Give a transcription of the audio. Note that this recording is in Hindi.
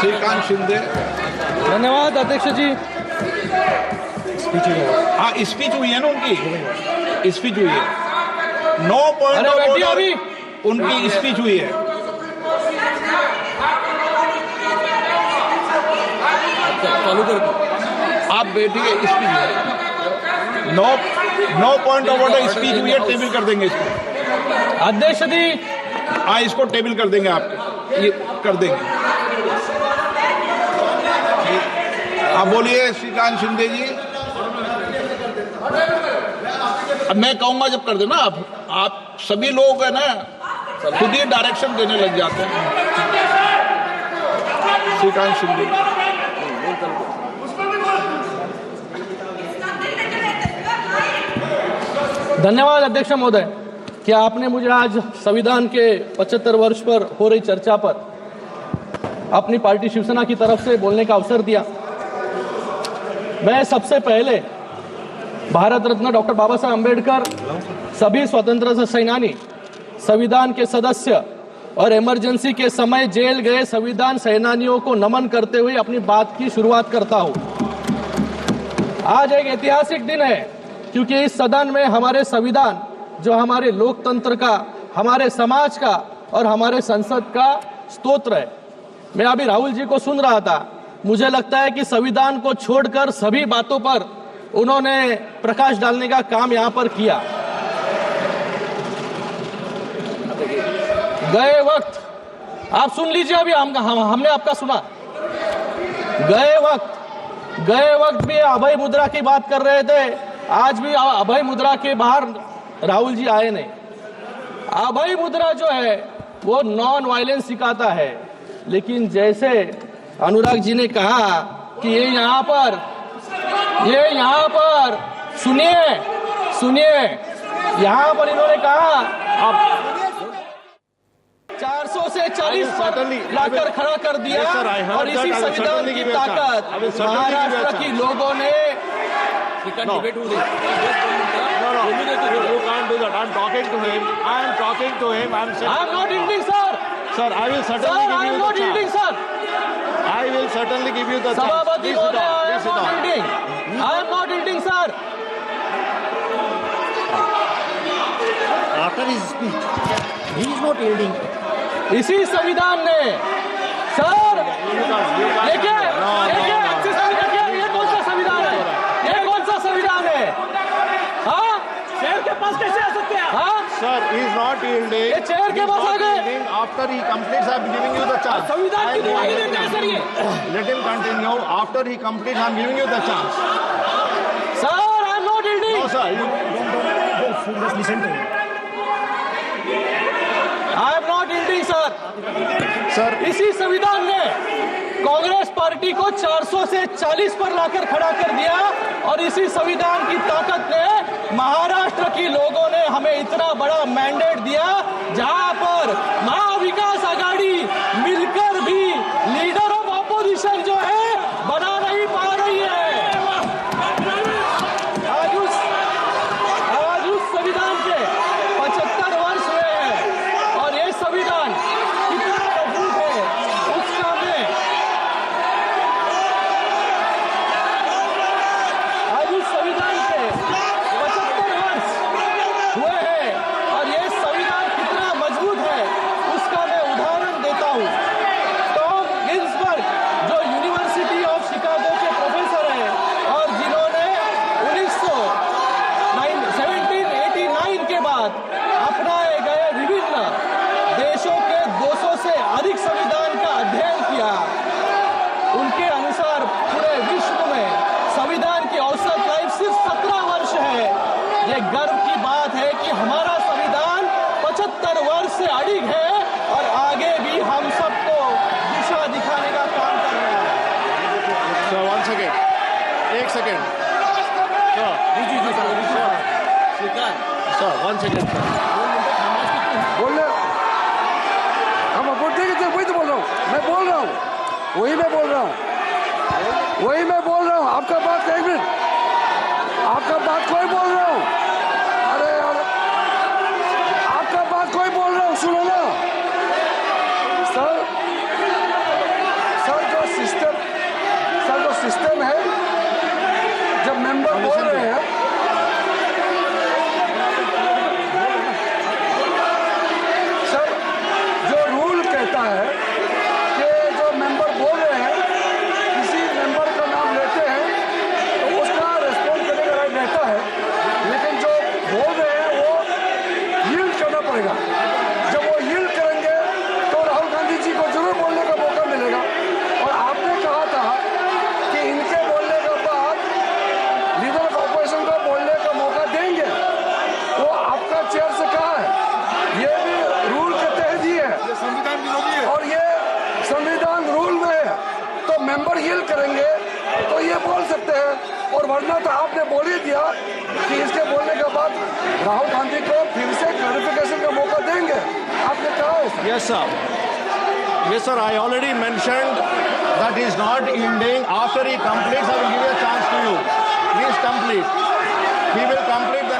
श्रीकांत शिंदे। धन्यवाद अध्यक्ष जी। हाँ, स्पीच हुई है ना उनकी, स्पीच हुई है। 9 पॉइंट ऑफ ऑर्डर उनकी स्पीच हुई है। चालू कर दो आप बैठिए, स्पीच हुई है। 9 पॉइंट ऑफ ऑर्डर स्पीच हुई है, टेबल कर देंगे इसको। अध्यक्ष जी। हाँ, इसको टेबल कर देंगे, आपको ये कर देंगे। आप बोलिए श्रीकांत शिंदे जी। अब मैं कहूंगा जब कर देना। आप सभी लोग है ना खुद ही डायरेक्शन देने लग जाते हैं। श्रीकांत शिंदे। धन्यवाद अध्यक्ष महोदय कि आपने मुझे आज संविधान के 75 वर्ष पर हो रही चर्चा पर अपनी पार्टी शिवसेना की तरफ से बोलने का अवसर दिया। मैं सबसे पहले भारत रत्न डॉक्टर बाबा साहब अम्बेडकर, सभी स्वतंत्रता सेनानी, संविधान के सदस्य और इमरजेंसी के समय जेल गए संविधान सेनानियों को नमन करते हुए अपनी बात की शुरुआत करता हूं। आज एक ऐतिहासिक दिन है क्योंकि इस सदन में हमारे संविधान, जो हमारे लोकतंत्र का, हमारे समाज का और हमारे संसद का स्तोत्र है। मैं अभी राहुल जी को सुन रहा था, मुझे लगता है कि संविधान को छोड़कर सभी बातों पर उन्होंने प्रकाश डालने का काम यहां पर किया। गए वक्त आप सुन लीजिए, अभी हमने आपका सुना। गए वक्त भी अभय मुद्रा की बात कर रहे थे, आज भी अभय मुद्रा के बाहर राहुल जी आए नहीं। अभय मुद्रा जो है वो नॉन वायलेंस सिखाता है, लेकिन जैसे अनुराग जी ने कहा कि ये यहाँ पर सुनिए यहाँ पर इन्होंने कहा अब 400 से 40 पर लाकर खड़ा कर दिया और इसी संविधान की ताकत महाराष्ट्र की लोगों ने You can't do that. I'm talking to him. I'm not yielding, sir. Sir, I will certainly give you the chance. I will certainly give you the chance. Sabhabati Mohoday, I am not yielding. I am not yielding, sir. After his speech, he is not yielding. इसी संविधान ने सर देखिए ये कौन सा संविधान है? ये कौन सा संविधान है? हाँ, चेयर के पास कैसे आ सकते हैं? हाँ Sir, he is not yielding. ये चेयर के पास आ गए। After he completes, I am giving you the chance. संविधान की दुहाई देते हैं सर ये। Let him continue. After he completes, I am giving you the chance. Sir, I am not yielding. No, sir. You Just listen to him. I am not yielding, sir. Sir, इसी संविधान ने कांग्रेस पार्टी को 400 से 40 पर लाकर खड़ा कर दिया और इसी संविधान की ताकत ने महाराष्ट्र की लोगों ने हमें इतना बड़ा मैंडेट दिया, जहां पर महाविकास आघाड़ी मिलकर भी लीडर ऑफ ऑपोजिशन जो है बना नहीं पा रही है। आज उस संविधान के 75 वर्ष हुए हैं और ये संविधान कितना मजबूत है उसका मैं आज उस संविधान के 75 वर्ष हुए हैं और ये संविधान कितना मजबूत है उसका मैं उदाहरण देता हूँ। टॉम गिन्सबर्ग जो यूनिवर्सिटी ऑफ शिकागो के प्रोफेसर हैं और जिन्होंने 1789 के बाद अपनाए गए विभिन्न देशों के 200 से अधिक संविधान का अध्ययन किया, उनके अनुसार पूरे विश्व में संविधान की औसत लाइफ सिर्फ 17 वर्ष है। ये गर्व की बात है कि हमारा संविधान 75 वर्ष से अधिक है और आगे भी हम सबको दिशा दिखाने का काम कर रहा है। sir, 1 second. 1 second. Sir, 1 second. बोल रहे हम बोलते हैं कि वही तो बोल रहा हूँ, मैं बोल रहा हूँ, वही मैं बोल रहा हूँ, आपका बात 1 मिनट, आपका बात कोई बोल रहा हूँ, अरे यार आपका बात कोई बोल रहा हूँ, सुनो ना सर जो सिस्टम है, जब मेंबर बोल रहे हैं सर, जो रूल कहता है कि जो मेंबर बोल रहे हैं, किसी मेंबर का नाम लेते हैं तो उसका रेस्पॉन्ड करने का राइट रहता है, लेकिन जो बोल रहे हैं वो यील्ड करना पड़ेगा। जब वो यील्ड करेंगे तो राहुल गांधी जी को जरूर बोलने का मौका मिलेगा। और आपने कहा था कि इनके बोलने के बाद लीडर ऑफ ऑपोजिशन को बोलने का मौका देंगे, वो आपका चेयर से कहा है, ये भी रूल के तहत ही है और ये संविधान रूल में है। तो मेंबर यील्ड करेंगे तो ये बोल सकते हैं, और वरना तो आपने बोल ही दिया कि इसके बोलने के बाद राहुल गांधी को फिर से क्लैरिफिकेशन का मौका देंगे, आपने कहा है sir. Yes, sir. Yes, sir. I already mentioned that he is not yielding. After he completes, I will give you a chance to you. Please complete. He will complete the